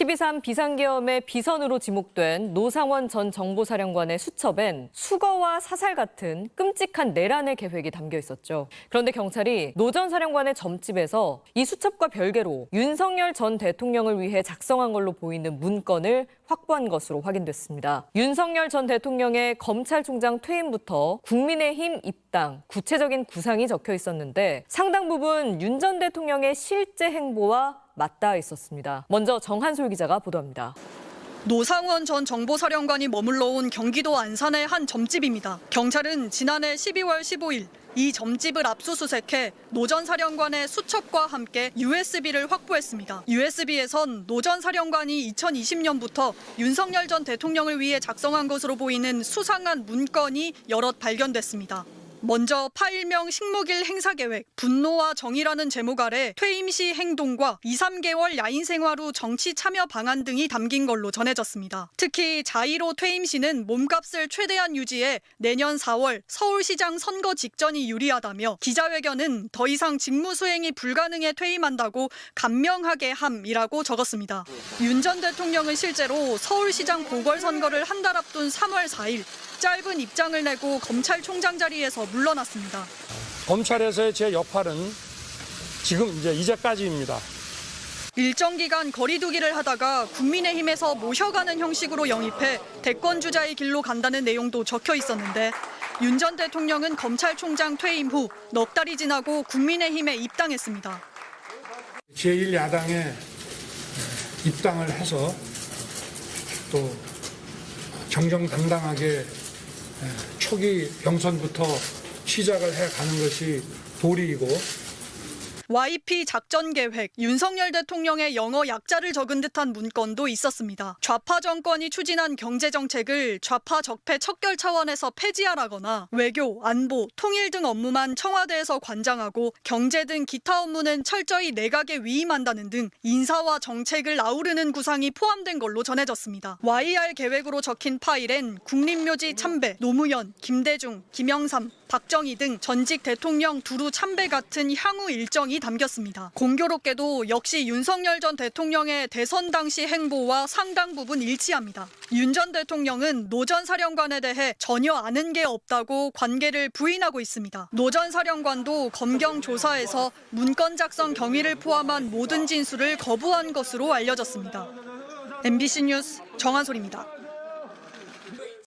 12.3 비상계엄의 비선으로 지목된 노상원 전 정보사령관의 수첩엔 수거와 사살 같은 끔찍한 내란의 계획이 담겨 있었죠. 그런데 경찰이 노 전 사령관의 점집에서 이 수첩과 별개로 윤석열 전 대통령을 위해 작성한 걸로 보이는 문건을 확보한 것으로 확인됐습니다. 윤석열 전 대통령의 검찰총장 퇴임부터 국민의힘 입당, 구체적인 구상이 적혀 있었는데 상당 부분 윤 전 대통령의 실제 행보와 맞닿아 있었습니다. 먼저 정한솔 기자가 보도합니다. 노상원 전 정보사령관이 머물러 온 경기도 안산의 한 점집입니다. 경찰은 지난해 12월 15일 이 점집을 압수수색해 노 전 사령관의 수첩과 함께 USB를 확보했습니다. USB에선 노 전 사령관이 2020년부터 윤석열 전 대통령을 위해 작성한 것으로 보이는 수상한 문건이 여럿 발견됐습니다. 먼저 파일명 식목일 행사계획, 분노와 정의라는 제목 아래 퇴임 시 행동과 2, 3개월 야인 생활 후 정치 참여 방안 등이 담긴 걸로 전해졌습니다. 특히 자1호 퇴임 시는 몸값을 최대한 유지해 내년 4월 서울시장 선거 직전이 유리하다며 기자회견은 더 이상 직무 수행이 불가능해 퇴임한다고 간명하게 함이라고 적었습니다. 윤 전 대통령은 실제로 서울시장 보궐선거를 한 달 앞둔 3월 4일 짧은 입장을 내고 검찰총장 자리에서 물러났습니다. 검찰에서의 제 역할은 지금 이제까지입니다. 일정 기간 거리두기를 하다가 국민의힘에서 모셔가는 형식으로 영입해 대권 주자의 길로 간다는 내용도 적혀 있었는데 윤 전 대통령은 검찰총장 퇴임 후 넉 달이 지나고 국민의힘에 입당했습니다. 제1야당에 입당을 해서 또 정정당당하게 초기 경선부터 시작을 해가는 것이 도리이고 YP 작전 계획, 윤석열 대통령의 영어 약자를 적은 듯한 문건도 있었습니다. 좌파 정권이 추진한 경제 정책을 좌파 적폐 척결 차원에서 폐지하라거나 외교, 안보, 통일 등 업무만 청와대에서 관장하고 경제 등 기타 업무는 철저히 내각에 위임한다는 등 인사와 정책을 아우르는 구상이 포함된 걸로 전해졌습니다. YR 계획으로 적힌 파일엔 국립묘지 참배, 노무현, 김대중, 김영삼, 박정희 등 전직 대통령 두루 참배 같은 향후 일정이 담겼습니다. 공교롭게도 역시 윤석열 전 대통령의 대선 당시 행보와 상당 부분 일치합니다. 윤 전 대통령은 노 전 사령관에 대해 전혀 아는 게 없다고 관계를 부인하고 있습니다. 노 전 사령관도 검경 조사에서 문건 작성 경위를 포함한 모든 진술을 거부한 것으로 알려졌습니다. MBC 뉴스 정한솔입니다.